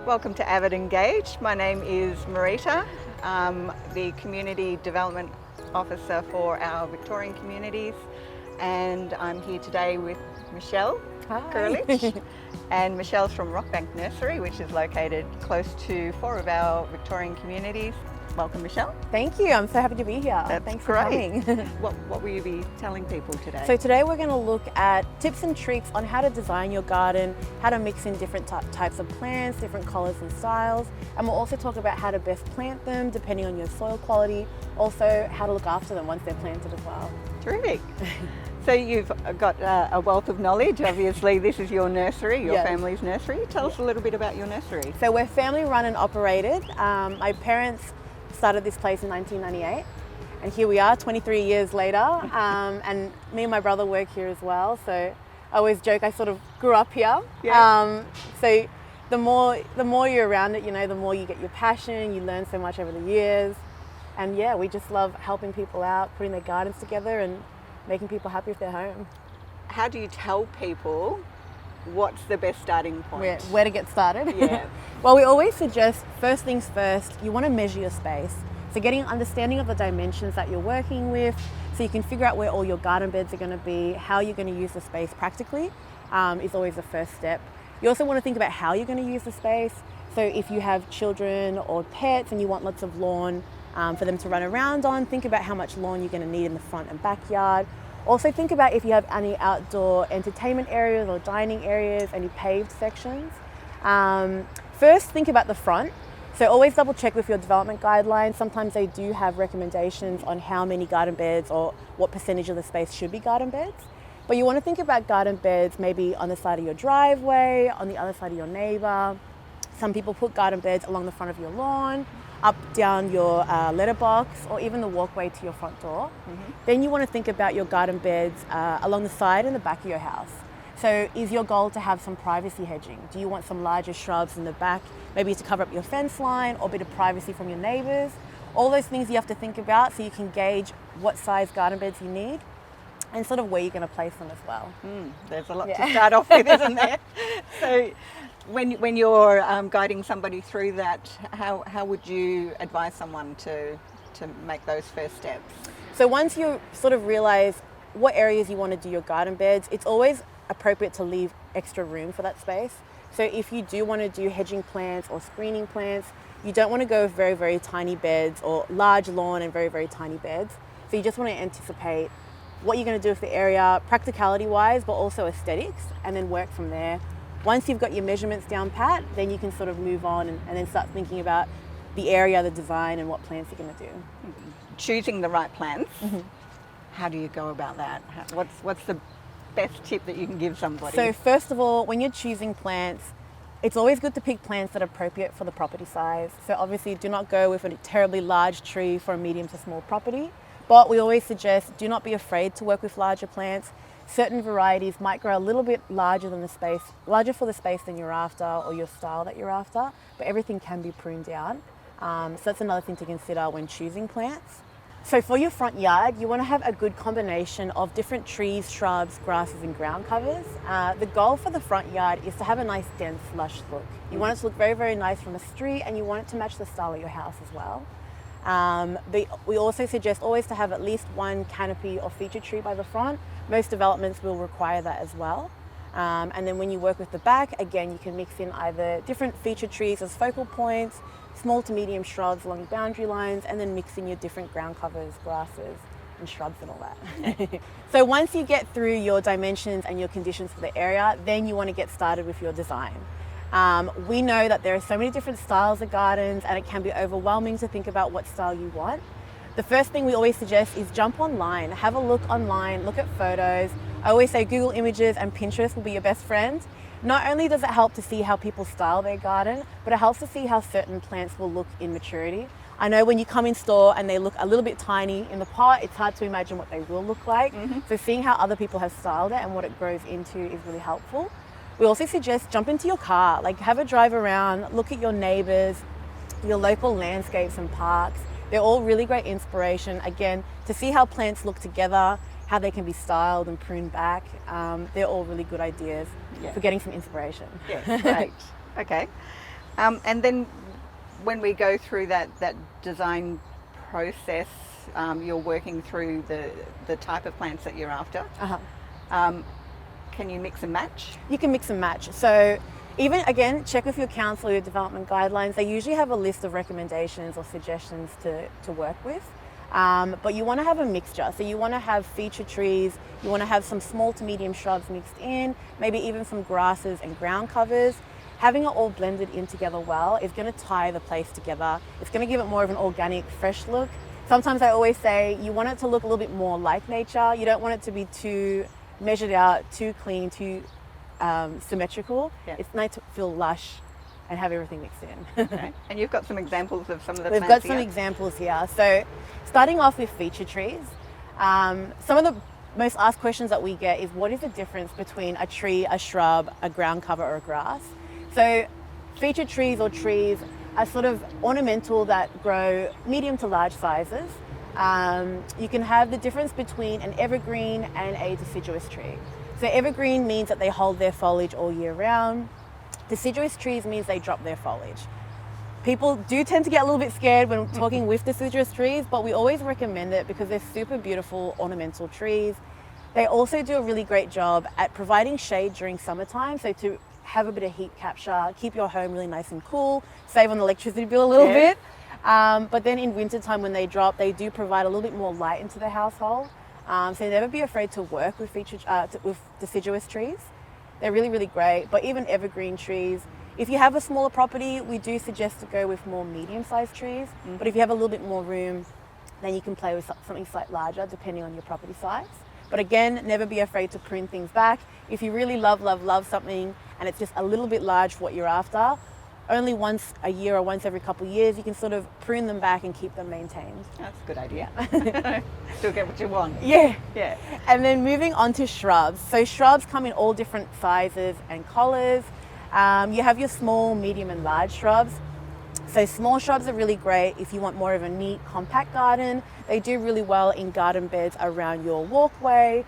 Welcome to AVIDEngage. My name is Marita. I'm the Community Development Officer for our Victorian communities, and I'm here today with Michelle Kurlich. And Michelle's from Rockbank Nursery, which is located close to 4 of our Victorian communities. Welcome, Michelle. Thank you. I'm so happy to be here. That's Thanks great. for coming. What will you be telling people today? So today we're going to look at tips and tricks on how to design your garden, how to mix in different types of plants, different colours and styles, and we'll also talk about how to best plant them depending on your soil quality, also how to look after them once they're planted as well. Terrific. So you've got a wealth of knowledge. Obviously, this is your nursery, your family's nursery. Tell us a little bit about your nursery. So we're family run and operated. My parents started this place in 1998, and here we are 23 years later, and me and my brother work here as well. So I always joke I sort of grew up here. So the more you're around it, you know, the more you get your passion, you learn so much over the years. And yeah, we just love helping people out, putting their gardens together and making people happy with their home. How do you tell people what's the best starting point? Where to get started? Yeah. Well, we always suggest, first things first, you want to measure your space. So getting an understanding of the dimensions that you're working with, so you can figure out where all your garden beds are going to be, how you're going to use the space practically, is always the first step. You also want to think about how you're going to use the space. So if you have children or pets and you want lots of lawn for them to run around on, think about how much lawn you're going to need in the front and backyard. Also think about if you have any outdoor entertainment areas or dining areas, any paved sections. First, think about the front. So always double check with your development guidelines. Sometimes they do have recommendations on how many garden beds or what percentage of the space should be garden beds. But you want to think about garden beds maybe on the side of your driveway, on the other side of your neighbor. Some people put garden beds along the front of your lawn, up down your letterbox, or even the walkway to your front door. Then you want to think about your garden beds along the side and the back of your house. So is your goal to have some privacy hedging? Do you want some larger shrubs in the back, maybe to cover up your fence line or a bit of privacy from your neighbours? All those things you have to think about so you can gauge what size garden beds you need and sort of where you're going to place them as well. There's a lot to start off with, isn't there? So when you're guiding somebody through that, how would you advise someone to make those first steps? So once you sort of realise what areas you want to do your garden beds, it's always appropriate to leave extra room for that space. So if you do want to do hedging plants or screening plants, you don't want to go with very, very tiny beds or large lawn and very, very tiny beds. So you just want to anticipate what you're going to do with the area, practicality wise, but also aesthetics, and then work from there. Once you've got your measurements down pat, then you can sort of move on and then start thinking about the area, the design, and what plants you're going to do. Choosing the right plants, how do you go about that? What's the best tip that you can give somebody? So first of all, when you're choosing plants, it's always good to pick plants that are appropriate for the property size. So obviously do not go with a terribly large tree for a medium to small property, but we always suggest do not be afraid to work with larger plants. Certain varieties might grow a little bit larger for the space than you're after or your style that you're after, but everything can be pruned down. So that's another thing to consider when choosing plants. So for your front yard, you want to have a good combination of different trees, shrubs, grasses and ground covers. The goal for the front yard is to have a nice dense lush look. You want it to look very, very nice from the street, and you want it to match the style of your house as well. We also suggest always to have at least one canopy or feature tree by the front. Most developments will require that as well. And then when you work with the back, again, you can mix in either different feature trees as focal points, small to medium shrubs along boundary lines, and then mix in your different ground covers, grasses and shrubs and all that. So once you get through your dimensions and your conditions for the area, then you want to get started with your design. We know that there are so many different styles of gardens, and it can be overwhelming to think about what style you want. The first thing we always suggest is jump online, have a look online, look at photos. I always say Google Images and Pinterest will be your best friend. Not only does it help to see how people style their garden, but it helps to see how certain plants will look in maturity. I know when you come in store and they look a little bit tiny in the pot, it's hard to imagine what they will look like. So seeing how other people have styled it and what it grows into is really helpful. We also suggest jump into your car, like have a drive around, look at your neighbours, your local landscapes and parks. They're all really great inspiration, again, to see how plants look together, how they can be styled and pruned back. They're all really good ideas for getting some inspiration. Yeah, great. Okay. And then when we go through that design process, you're working through the type of plants that you're after. Can you mix and match? You can mix and match. So even, again, check with your council, your development guidelines. They usually have a list of recommendations or suggestions to work with. But you want to have a mixture. So you want to have feature trees, you want to have some small to medium shrubs mixed in, maybe even some grasses and ground covers. Having it all blended in together well is going to tie the place together. It's going to give it more of an organic, fresh look. Sometimes I always say you want it to look a little bit more like nature. You don't want it to be too measured out, too clean, too symmetrical. Yeah. It's nice to feel lush and have everything mixed in. Okay. And you've got some examples of some of the We've plants got some here. examples here. So starting off with feature trees, some of the most asked questions that we get is what is the difference between a tree, a shrub, a ground cover or a grass? So feature trees or trees are sort of ornamental that grow medium to large sizes. You can have the difference between an evergreen and a deciduous tree. So evergreen means that they hold their foliage all year round. Deciduous trees means they drop their foliage. People do tend to get a little bit scared when talking with deciduous trees, but we always recommend it because they're super beautiful ornamental trees. They also do a really great job at providing shade during summertime, so to have a bit of heat capture, keep your home really nice and cool, save on the electricity bill a little bit. But then in wintertime when they drop, they do provide a little bit more light into the household. So never be afraid to work with with deciduous trees. They're really, really great. But even evergreen trees, if you have a smaller property, we do suggest to go with more medium-sized trees. But if you have a little bit more room, then you can play with something slightly larger depending on your property size. But again, never be afraid to prune things back. If you really love something and it's just a little bit large for what you're after, only once a year or once every couple of years, you can sort of prune them back and keep them maintained. That's a good idea. Still get what you want. Yeah. Yeah. And then moving on to shrubs. So shrubs come in all different sizes and colours. You have your small, medium and large shrubs. So small shrubs are really great if you want more of a neat, compact garden. They do really well in garden beds around your walkway,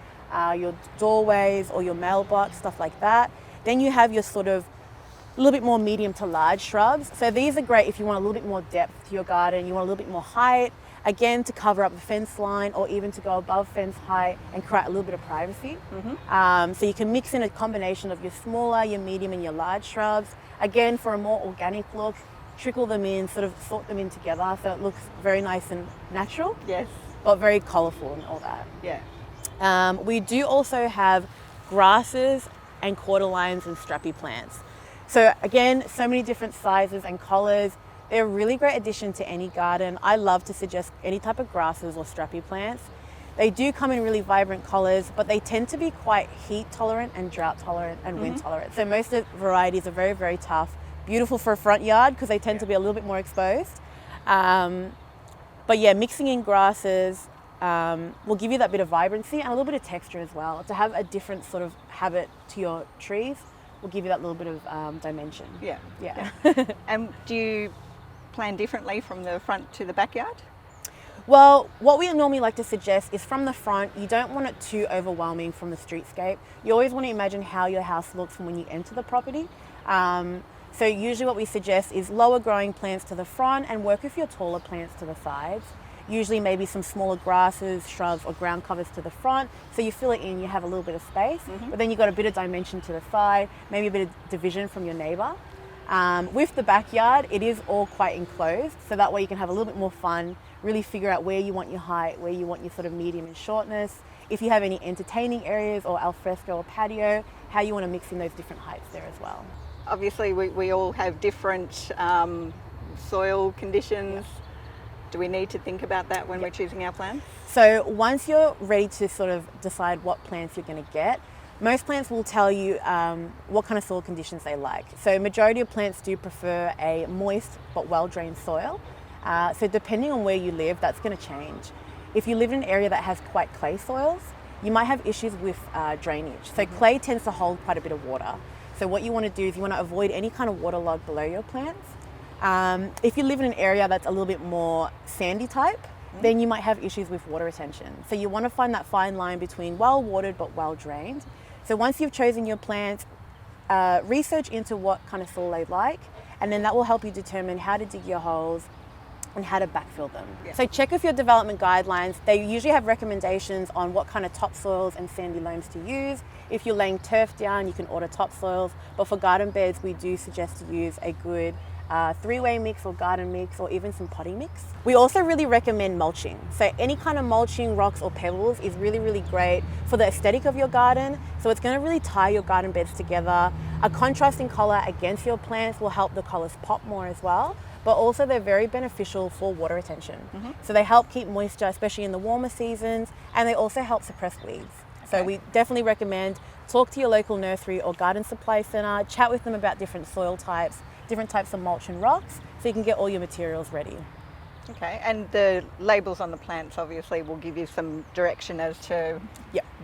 your doorways or your mailbox, stuff like that. Then you have your sort of a little bit more medium to large shrubs. So these are great if you want a little bit more depth to your garden, you want a little bit more height, again to cover up a fence line or even to go above fence height and create a little bit of privacy. So you can mix in a combination of your smaller, your medium and your large shrubs. Again, for a more organic look, trickle them in, sort of sort them in together so it looks very nice and natural. Yes. But very colourful and all that. Yeah. We do also have grasses and quarterlines and strappy plants. So again, so many different sizes and colours. They're a really great addition to any garden. I love to suggest any type of grasses or strappy plants. They do come in really vibrant colours, but they tend to be quite heat tolerant and drought tolerant and wind tolerant. So most of the varieties are very, very tough. Beautiful for a front yard because they tend to be a little bit more exposed. But yeah, mixing in grasses will give you that bit of vibrancy and a little bit of texture as well. To have a different sort of habit to your trees will give you that little bit of dimension. Yeah. Yeah. And do you plan differently from the front to the backyard? Well, what we normally like to suggest is from the front, you don't want it too overwhelming from the streetscape. You always want to imagine how your house looks from when you enter the property. So usually what we suggest is lower growing plants to the front and work with your taller plants to the sides. Usually maybe some smaller grasses, shrubs or ground covers to the front. So you fill it in, you have a little bit of space, but then you've got a bit of dimension to the side, maybe a bit of division from your neighbour. With the backyard, it is all quite enclosed. So that way you can have a little bit more fun, really figure out where you want your height, where you want your sort of medium and shortness. If you have any entertaining areas or alfresco or patio, how you want to mix in those different heights there as well. Obviously, we all have different soil conditions. Do we need to think about that when we're choosing our plants? So once you're ready to sort of decide what plants you're going to get, most plants will tell you what kind of soil conditions they like. So majority of plants do prefer a moist but well-drained soil. So depending on where you live, that's going to change. If you live in an area that has quite clay soils, you might have issues with drainage. So clay tends to hold quite a bit of water. So what you want to do is you want to avoid any kind of waterlog below your plants. If you live in an area that's a little bit more sandy type, then you might have issues with water retention. So you want to find that fine line between well watered but well drained. So once you've chosen your plants, research into what kind of soil they like and then that will help you determine how to dig your holes and how to backfill them. Yeah. So check with your development guidelines. They usually have recommendations on what kind of topsoils and sandy loams to use. If you're laying turf down, you can order topsoils, but for garden beds, we do suggest to use a good three-way mix or garden mix, or even some potting mix. We also really recommend mulching. So any kind of mulching, rocks or pebbles is really, really great for the aesthetic of your garden. So it's going to really tie your garden beds together. A contrasting color against your plants will help the colors pop more as well. But also they're very beneficial for water retention. So they help keep moisture, especially in the warmer seasons, and they also help suppress weeds. So we definitely recommend talk to your local nursery or garden supply centre, chat with them about different soil types, different types of mulch and rocks, so you can get all your materials ready. Okay, and the labels on the plants obviously will give you some direction as to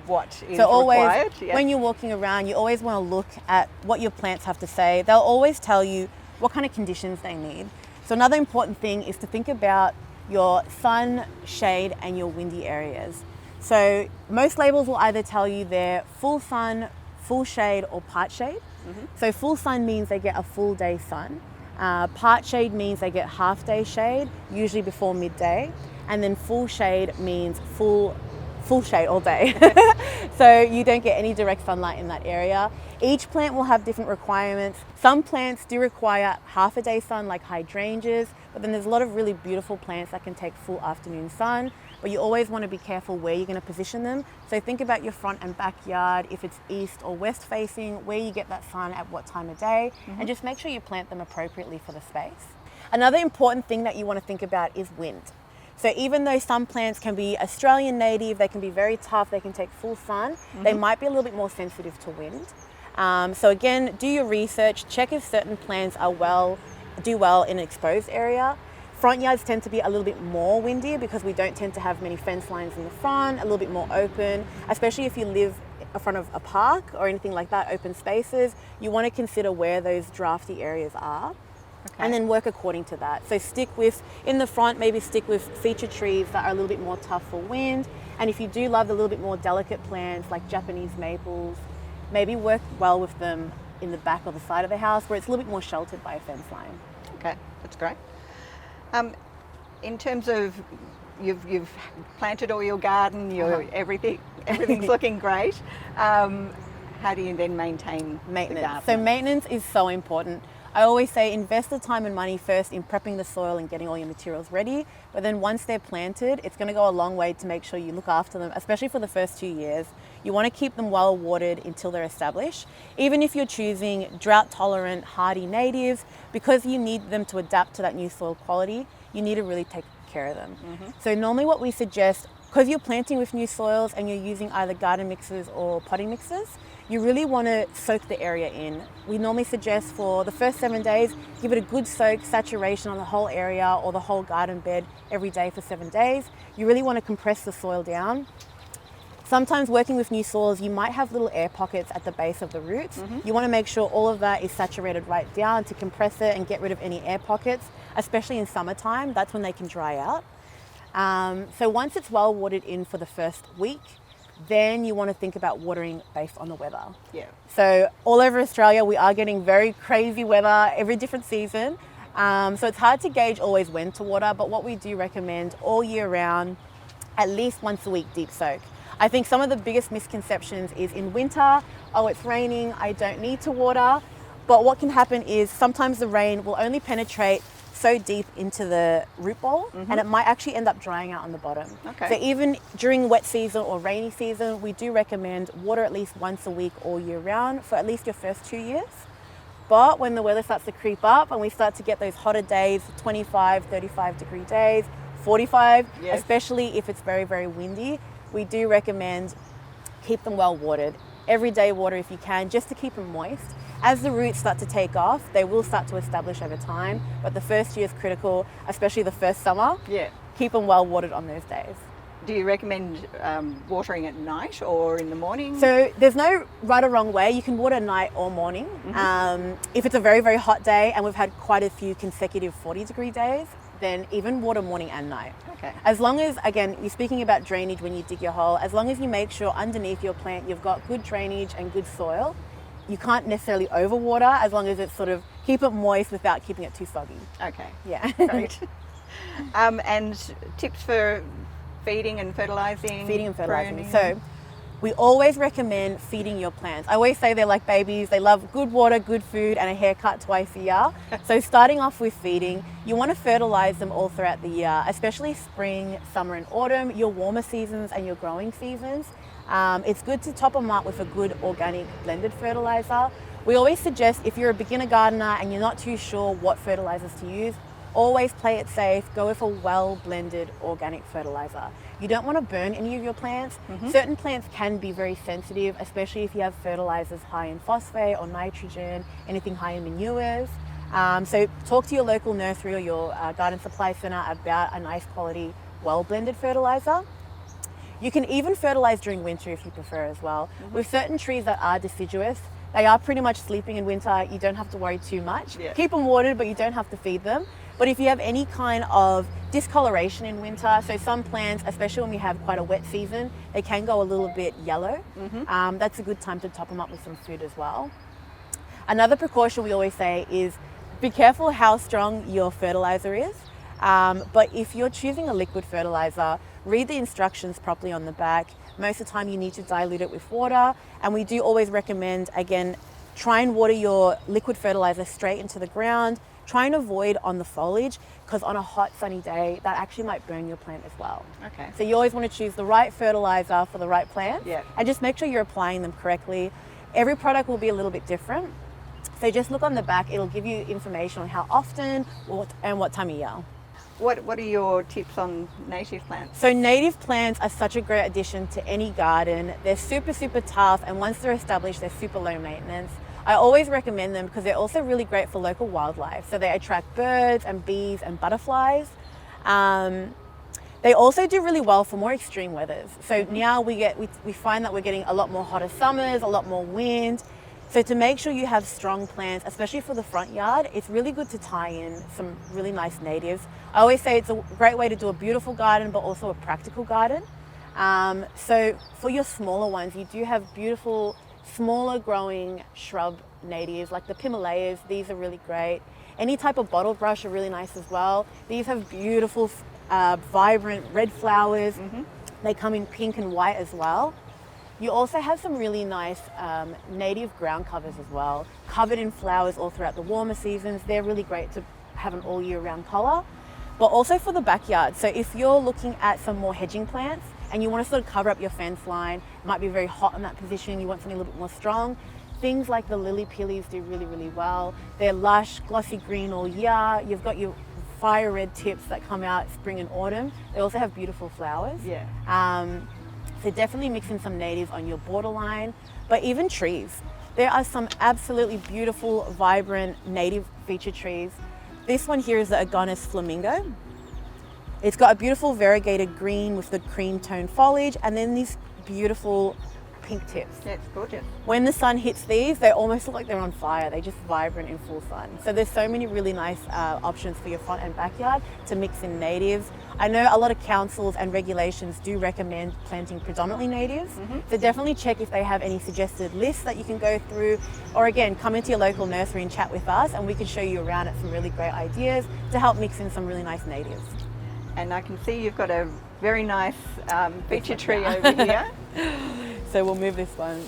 what is so always, required. When you're walking around, you always want to look at what your plants have to say. They'll always tell you what kind of conditions they need. So another important thing is to think about your sun, shade, and your windy areas. So most labels will either tell you they're full sun, full shade, or part shade. So full sun means they get a full day sun. Part shade means they get half day shade, usually before midday. And then full shade means full shade all day. So you don't get any direct sunlight in that area. Each plant will have different requirements. Some plants do require half a day sun, like hydrangeas, but then there's a lot of really beautiful plants that can take full afternoon sun. But you always want to be careful where you're going to position them. So think about your front and backyard, if it's east or west facing, where you get that sun at what time of day, and just make sure you plant them appropriately for the space. Another important thing that you want to think about is wind. So even though some plants can be Australian native, they can be very tough, they can take full sun, they might be a little bit more sensitive to wind. So again, do your research, check if certain plants do well in an exposed area. Front yards tend to be a little bit more windy because we don't tend to have many fence lines in the front, a little bit more open, especially if you live in front of a park or anything like that, open spaces. You want to consider where those drafty areas are. And then work according to that. So in the front, maybe stick with feature trees that are a little bit more tough for wind. And if you do love the little bit more delicate plants like Japanese maples, maybe work well with them in the back or the side of the house where it's a little bit more sheltered by a fence line. Okay, that's great. In terms of you've planted all your garden, everything's looking great. How do you then maintain maintenance? The garden? So maintenance is so important. I always say invest the time and money first in prepping the soil and getting all your materials ready, but then once they're planted, it's going to go a long way to make sure you look after them, especially for the first 2 years. You want to keep them well watered until they're established. Even if you're choosing drought tolerant, hardy natives, because you need them to adapt to that new soil quality, you need to really take care of them. So normally what we suggest, because you're planting with new soils and you're using either garden mixes or potting mixes, you really want to soak the area in. We normally suggest for the first 7 days, give it a good soak, saturation on the whole area or the whole garden bed every day for 7 days. You really want to compress the soil down. Sometimes working with new soils, you might have little air pockets at the base of the roots. You want to make sure all of that is saturated right down to compress it and get rid of any air pockets, especially in summertime. That's when they can dry out. So once it's well watered in for the first week, then you want to think about watering based on the weather. So all over Australia, we are getting very crazy weather every different season. So it's hard to gauge always when to water, but what we do recommend all year round, at least once a week deep soak. I think some of the biggest misconceptions is in winter, oh, it's raining, I don't need to water. But what can happen is sometimes the rain will only penetrate so deep into the root ball and it might actually end up drying out on the bottom. So even during wet season or rainy season, we do recommend water at least once a week all year round for at least your first 2 years. But when the weather starts to creep up and we start to get those hotter days, 25, 35 degree days, 45, especially if it's very, very windy, we do recommend keep them well watered. Every day water if you can, just to keep them moist. As the roots start to take off, they will start to establish over time, but the first year is critical, especially the first summer. Keep them well watered on those days. Do you recommend watering at night or in the morning? So there's no right or wrong way. You can water night or morning. If it's a very, very hot day and we've had quite a few consecutive 40 degree days, then even water morning and night. As long as, again, you're speaking about drainage when you dig your hole, as long as you make sure underneath your plant you've got good drainage and good soil, you can't necessarily overwater as long as it's sort of Keep it moist without keeping it too soggy. Okay, Yeah. great. And tips for feeding and fertilizing? Feeding and fertilizing. pruning? So we always recommend feeding your plants. I always say they're like babies. They love good water, good food, and a haircut twice a year. So starting off with feeding, you want to fertilize them all throughout the year, especially spring, summer, and autumn, your warmer seasons and your growing seasons. It's good to top them up with a good organic blended fertilizer. We always suggest, if you're a beginner gardener and you're not too sure what fertilizers to use, always play it safe. Go with a well-blended organic fertilizer. You don't want to burn any of your plants. Certain plants can be very sensitive, especially if you have fertilizers high in phosphate or nitrogen, anything high in manures. So talk to your local nursery or your garden supply center about a nice quality, well-blended fertilizer. You can even fertilize during winter if you prefer as well. With certain trees that are deciduous, they are pretty much sleeping in winter. You don't have to worry too much. Yeah. Keep them watered, but you don't have to feed them. But if you have any kind of discoloration in winter, so some plants, especially when we have quite a wet season, they can go a little bit yellow. That's a good time to top them up with some food as well. Another precaution we always say is be careful how strong your fertilizer is. But if you're choosing a liquid fertilizer, read the instructions properly on the back. Most of the time you need to dilute it with water. And we do always recommend, again, try and water your liquid fertilizer straight into the ground. Try and avoid on the foliage, because on a hot sunny day, that actually might burn your plant as well. Okay. So you always want to choose the right fertilizer for the right plant. Yeah. And just make sure you're applying them correctly. Every product will be a little bit different. So just look on the back, it'll give you information on how often and what time of year. What are your tips on native plants? So native plants are such a great addition to any garden. They're super, super tough, and once they're established, they're super low maintenance. I always recommend them because they're also really great for local wildlife. So they attract birds and bees and butterflies. They also do really well for more extreme weathers. So now we find that we're getting a lot more hotter summers, a lot more wind. So to make sure you have strong plants, especially for the front yard, it's really good to tie in some really nice natives. I always say it's a great way to do a beautiful garden, but also a practical garden. So for your smaller ones, you do have beautiful, smaller growing shrub natives like the Himalayas. These are really great. Any type of bottle brush are really nice as well. These have beautiful, vibrant red flowers. They come in pink and white as well. You also have some really nice native ground covers as well, covered in flowers all throughout the warmer seasons. They're really great to have an all year round color, but also for the backyard. So if you're looking at some more hedging plants and you want to sort of cover up your fence line, it might be very hot in that position, you want something a little bit more strong, things like the lily pillies do really, really well. They're lush, glossy green all year. You've got your fire red tips that come out spring and autumn. They also have beautiful flowers. Yeah. So definitely mix in some natives on your borderline, but even trees. There are some absolutely beautiful, vibrant native feature trees. This one here is the Agonis flamingo. It's got a beautiful variegated green with the cream tone foliage, and then these beautiful pink tips. Yeah, it's gorgeous. When the sun hits these, they almost look like they're on fire. They're just vibrant in full sun. So there's so many really nice options for your front and backyard to mix in natives. I know a lot of councils and regulations do recommend planting predominantly natives. So definitely check if they have any suggested lists that you can go through, or again, come into your local nursery and chat with us and we can show you around at some really great ideas to help mix in some really nice natives. And I can see you've got a very nice feature tree over here. So we'll move this one.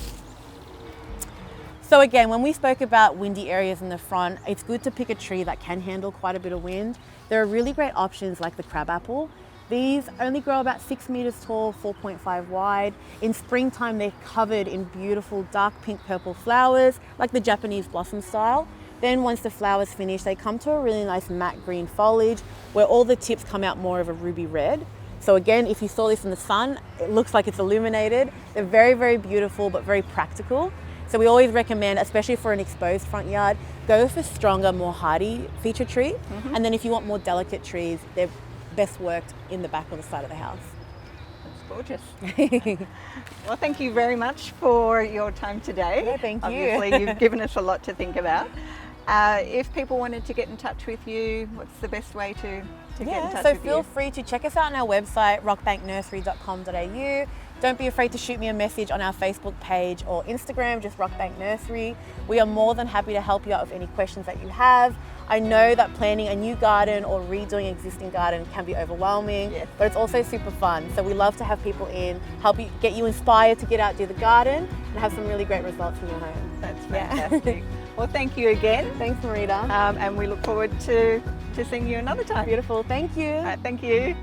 So again, when we spoke about windy areas in the front, it's good to pick a tree that can handle quite a bit of wind. There are really great options like the crabapple. These only grow about 6 meters tall, 4.5 wide. In springtime, they're covered in beautiful dark pink purple flowers, like the Japanese blossom style. Then once the flowers finish, they come to a really nice matte green foliage where all the tips come out more of a ruby red. So again, if you saw this in the sun, it looks like it's illuminated. They're very, very beautiful, but very practical. So we always recommend, especially for an exposed front yard, go for stronger, more hardy feature tree. And then if you want more delicate trees, they're best worked in the back or the side of the house. That's gorgeous. Well, thank you very much for your time today. Yeah, thank you. Obviously, you've given us a lot to think about. If people wanted to get in touch with you, what's the best way to to get in touch so with feel you? free to check us out on our website, rockbanknursery.com.au. Don't be afraid to shoot me a message on our Facebook page or Instagram, just Rockbank Nursery. We are more than happy to help you out with any questions that you have. I know that planning a new garden or redoing an existing garden can be overwhelming, Yes. but it's also super fun. So we love to have people in, help you, get you inspired to get out, do the garden, and have some really great results in your home. That's fantastic. Well, thank you again. Thanks, Marita. And we look forward to seeing you another time. Beautiful, thank you. Thank you.